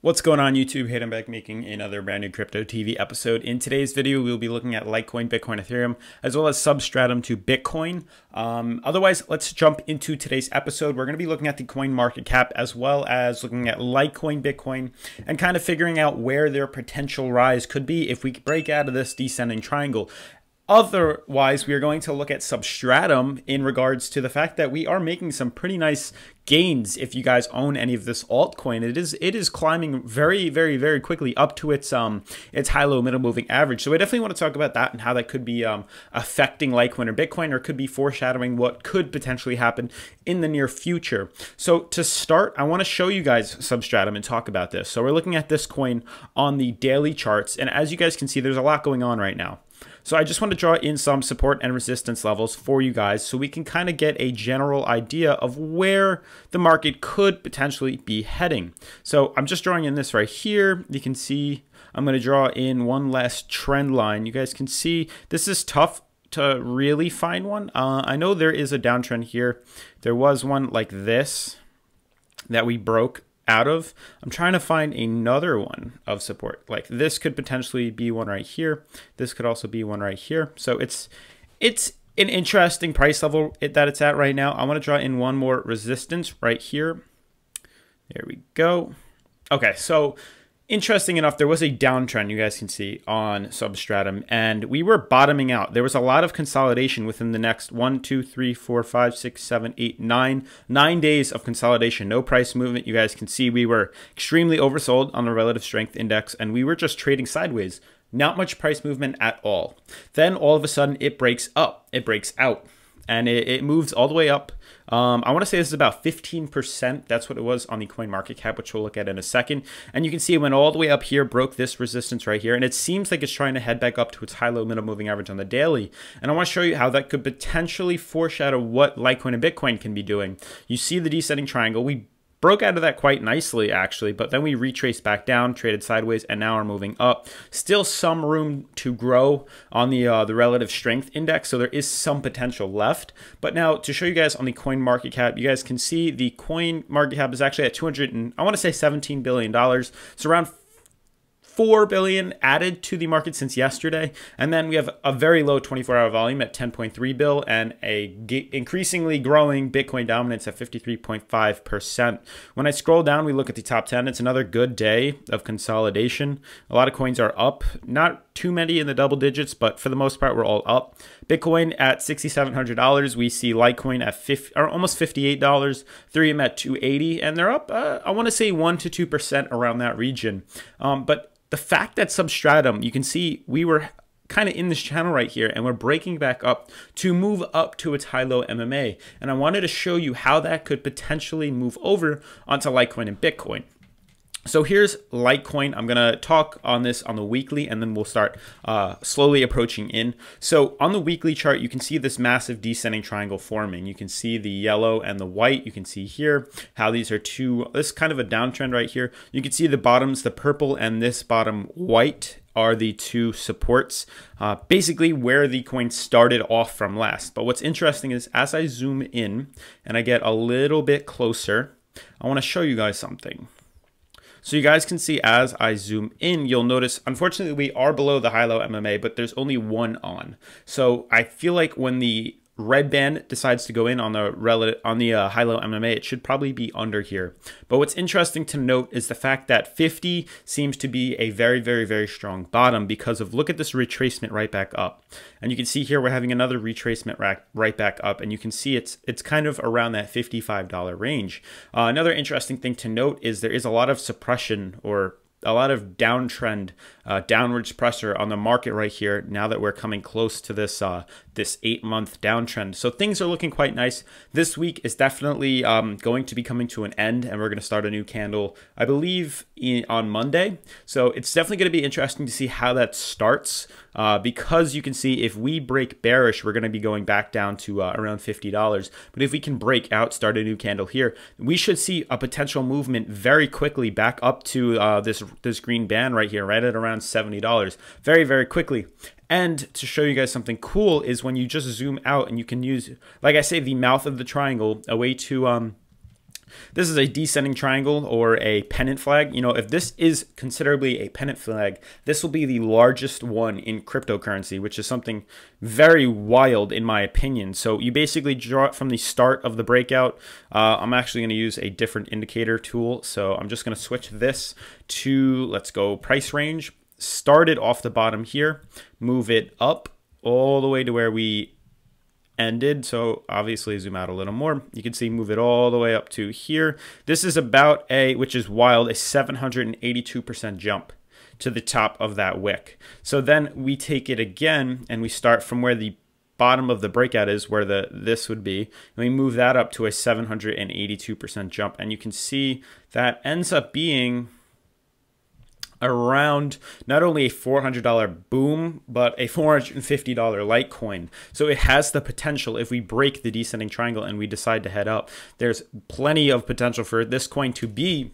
What's going on YouTube? Hayden back making another brand new Crypto TV episode. In today's video, we'll be looking at Litecoin, Bitcoin, Ethereum, as well as Substratum to Bitcoin. Otherwise, let's jump into today's episode. We're going to be looking at the coin market cap as well as looking at Litecoin, Bitcoin, and kind of figuring out where their potential rise could be if we break out of this descending triangle. Otherwise, we are going to look at Substratum in regards to the fact that we are making some pretty nice gains. If you guys own any of this altcoin, it is climbing very quickly up to its high-low middle moving average. So I definitely want to talk about that and how that could be affecting Litecoin or Bitcoin, or could be foreshadowing what could potentially happen in the near future. So to start, I want to show you guys Substratum and talk about this. So we're looking at this coin on the daily charts, and as you guys can see, there's a lot going on right now. So I just want to draw in some support and resistance levels for you guys so we can kind of get a general idea of where the market could potentially be heading. So I'm just drawing in this right here. You can see I'm going to draw in one last trend line. You guys can see this is tough to really find one. I know there is a downtrend here. There was one like this that we broke out of. I'm trying to find another one of support. Like this could potentially be one right here. This could also be one right here. So it's an interesting price level that it's at right now. I want to draw in one more resistance right here. There we go. Okay, so interesting enough, there was a downtrend you guys can see on Substratum, and we were bottoming out. There was a lot of consolidation within the next 1, 2, 3, 4, 5, 6, 7, 8, 9 days of consolidation. No price movement. You guys can see we were extremely oversold on the relative strength index, and we were just trading sideways. Not much price movement at all. Then all of a sudden it breaks up. It breaks out. And it moves all the way up. I want to say this is about 15%. That's what it was on the coin market cap, which we'll look at in a second. And you can see it went all the way up here, broke this resistance right here. And it seems like it's trying to head back up to its high-low middle moving average on the daily. And I want to show you how that could potentially foreshadow what Litecoin and Bitcoin can be doing. You see the descending triangle. We broke out of that quite nicely, actually, but then we retraced back down, traded sideways, and now are moving up. Still some room to grow on the relative strength index, so there is some potential left. But now to show you guys on the coin market cap, you guys can see the coin market cap is actually at I want to say $17 billion. It's around $4 billion added to the market since yesterday, and then we have a very low 24-hour volume at 10.3 bill and a increasingly growing Bitcoin dominance at 53.5%. When I scroll down, we look at the top 10. It's another good day of consolidation. A lot of coins are up, not too many in the double digits, but for the most part, we're all up. Bitcoin at $6,700. We see Litecoin at almost $58, Ethereum at $280, and they're up, I want to say 1 to 2% around that region. But the fact that Substratum, you can see we were kind of in this channel right here, and we're breaking back up to move up to its high-low MMA. And I wanted to show you how that could potentially move over onto Litecoin and Bitcoin. So here's Litecoin. I'm going to talk on this on the weekly, and then we'll start slowly approaching in. So on the weekly chart, you can see this massive descending triangle forming. You can see the yellow and the white. You can see here how these are this is kind of a downtrend right here. You can see the bottoms, the purple and this bottom white are the two supports, basically where the coin started off from last. But what's interesting is as I zoom in and I get a little bit closer, I want to show you guys something. So you guys can see as I zoom in, you'll notice, unfortunately, we are below the high-low MMA, but there's only one on. So I feel like when the red band decides to go in on the high-low MMA, it should probably be under here. But what's interesting to note is the fact that 50 seems to be a very strong bottom because of, look at this retracement right back up. And you can see here we're having another retracement right back up, and you can see it's kind of around that $55 range. Another interesting thing to note is there is a lot of suppression or a lot of downtrend, downwards pressure on the market right here now that we're coming close to this 8-month downtrend. So things are looking quite nice. This week is definitely going to be coming to an end, and we're going to start a new candle, I believe, on Monday. So it's definitely going to be interesting to see how that starts because you can see if we break bearish, we're going to be going back down to around $50. But if we can break out, start a new candle here, we should see a potential movement very quickly back up to this green band right here, right at around $70, very quickly. And to show you guys something cool is when you just zoom out and you can use, like I say, the mouth of the triangle, a way to This is a descending triangle or a pennant flag. You know, if this is considerably a pennant flag, this will be the largest one in cryptocurrency, which is something very wild in my opinion. So you basically draw it from the start of the breakout. I'm actually going to use a different indicator tool. So I'm just going to switch this to, let's go price range. Start it off the bottom here, move it up all the way to where we ended. So obviously zoom out a little more. You can see move it all the way up to here. This is about a, which is wild, a 782% jump to the top of that wick. So then we take it again and we start from where the bottom of the breakout is, where this would be, and we move that up to a 782% jump. And you can see that ends up being around not only a $400 boom, but a $450 Litecoin. So it has the potential, if we break the descending triangle and we decide to head up, there's plenty of potential for this coin to be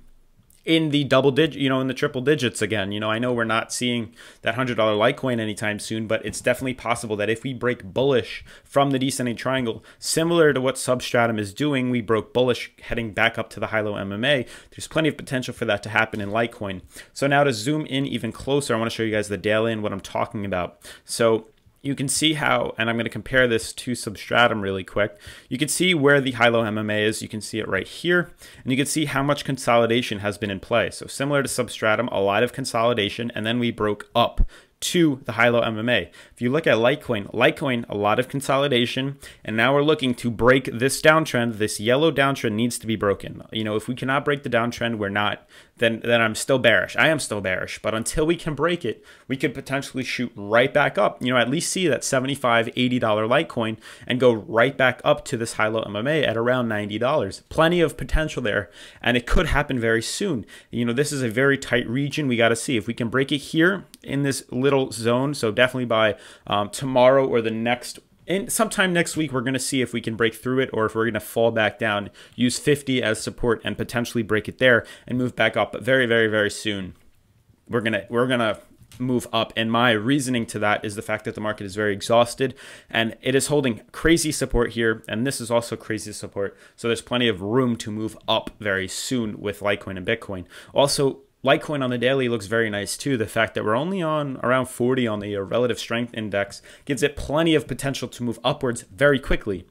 in the double digit, you know, in the triple digits again. You know, I know we're not seeing that $100 Litecoin anytime soon, but it's definitely possible that if we break bullish from the descending triangle, similar to what Substratum is doing, we broke bullish heading back up to the high-low MMA. There's plenty of potential for that to happen in Litecoin. So now to zoom in even closer, I want to show you guys the daily and what I'm talking about. So you can see how, and I'm going to compare this to Substratum really quick. You can see where the high-low MMA is. You can see it right here, and you can see how much consolidation has been in play. So similar to Substratum, a lot of consolidation, and then we broke up to the high-low MMA. If you look at Litecoin, a lot of consolidation, and now we're looking to break this downtrend. This yellow downtrend needs to be broken. You know, if we cannot break the downtrend, we're not, then I'm still bearish. I am still bearish, but until we can break it, we could potentially shoot right back up, you know, at least see that $75, $80 Litecoin and go right back up to this high-low MMA at around $90. Plenty of potential there, and it could happen very soon. You know, this is a very tight region. We got to see if we can break it here in this little zone. So definitely by tomorrow or the next, sometime next week, we're going to see if we can break through it, or if we're going to fall back down, use 50 as support and potentially break it there and move back up. But very, very, very soon, we're gonna move up. And my reasoning to that is the fact that the market is very exhausted and it is holding crazy support here, and this is also crazy support. So there's plenty of room to move up very soon with Litecoin and Bitcoin. Also, Litecoin on the daily looks very nice too. The fact that we're only on around 40 on the relative strength index gives it plenty of potential to move upwards very quickly.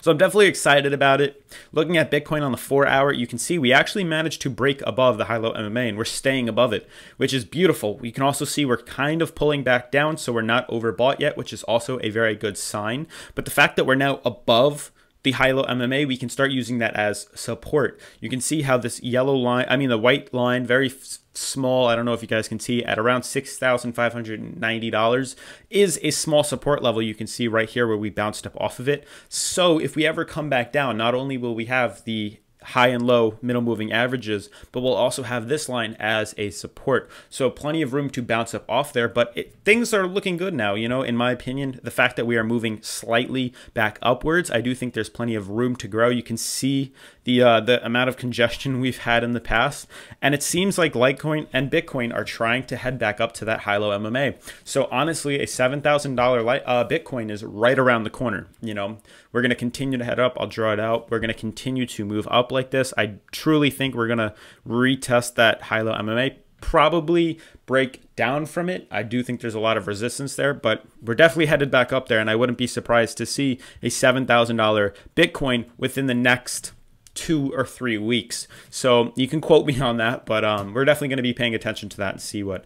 So I'm definitely excited about it. Looking at Bitcoin on the 4-hour, you can see we actually managed to break above the high-low MMA, and we're staying above it, which is beautiful. You can also see we're kind of pulling back down, so we're not overbought yet, which is also a very good sign. But the fact that we're now above the high-low MMA, we can start using that as support. You can see how this yellow line, I mean the white line, very small, I don't know if you guys can see, at around $6,590 is a small support level. You can see right here where we bounced up off of it. So if we ever come back down, not only will we have the high and low middle moving averages, but we'll also have this line as a support. So plenty of room to bounce up off there, but things are looking good now. You know, in my opinion, the fact that we are moving slightly back upwards, I do think there's plenty of room to grow. You can see the amount of congestion we've had in the past, and it seems like Litecoin and Bitcoin are trying to head back up to that high-low MMA. So honestly, a $7,000 Bitcoin is right around the corner. You know, we're going to continue to head up. I'll draw it out. We're going to continue to move up like this. I truly think we're going to retest that high-low MMA, probably break down from it. I do think there's a lot of resistance there, but we're definitely headed back up there, and I wouldn't be surprised to see a $7,000 Bitcoin within the next 2 or 3 weeks. So you can quote me on that, but we're definitely going to be paying attention to that and see what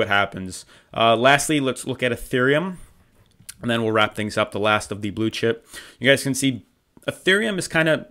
happens. Lastly, let's look at Ethereum, and then we'll wrap things up. The last of the blue chip. You guys can see Ethereum is kind of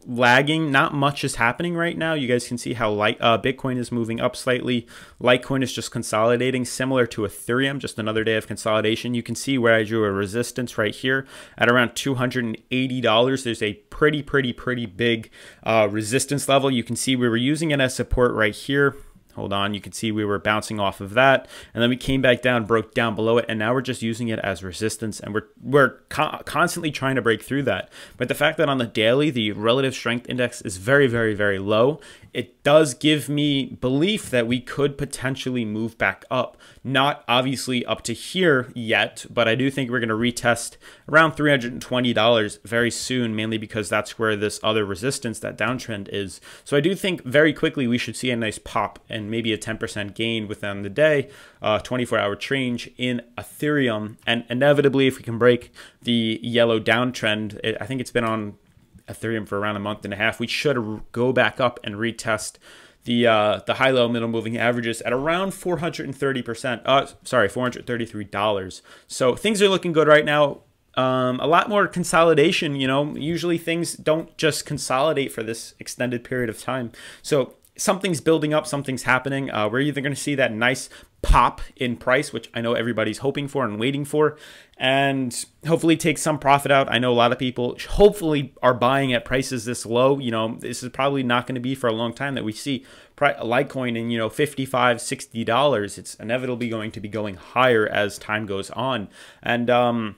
lagging. Not much is happening right now. You guys can see how Bitcoin is moving up slightly. Litecoin is just consolidating, similar to Ethereum, just another day of consolidation. You can see where I drew a resistance right here at around $280. There's a pretty big resistance level. You can see we were using it as support right here. Hold on, you can see we were bouncing off of that, and then we came back down, broke down below it, and now we're just using it as resistance, and we're constantly trying to break through that. But the fact that on the daily, the relative strength index is very low, it does give me belief that we could potentially move back up. Not obviously up to here yet, but I do think we're going to retest around $320 very soon, mainly because that's where this other resistance, that downtrend is. So I do think very quickly we should see a nice pop and maybe a 10% gain within the day, 24-hour change in Ethereum. And inevitably, if we can break the yellow downtrend, I think it's been on Ethereum for around a month and a half, we should go back up and retest the high-low middle moving averages at around 430%. Sorry, $433. So things are looking good right now. A lot more consolidation. You know, usually things don't just consolidate for this extended period of time. So something's building up, something's happening. We're either going to see that nice pop in price, which I know everybody's hoping for and waiting for, and hopefully take some profit out. I know a lot of people hopefully are buying at prices this low. You know, this is probably not going to be for a long time that we see Litecoin in, you know, $55, $60. It's inevitably going to be going higher as time goes on. And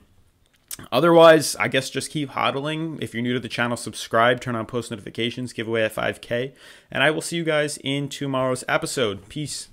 otherwise, I guess just keep hodling. If you're new to the channel, subscribe, turn on post notifications, giveaway at 5K, and I will see you guys in tomorrow's episode. Peace.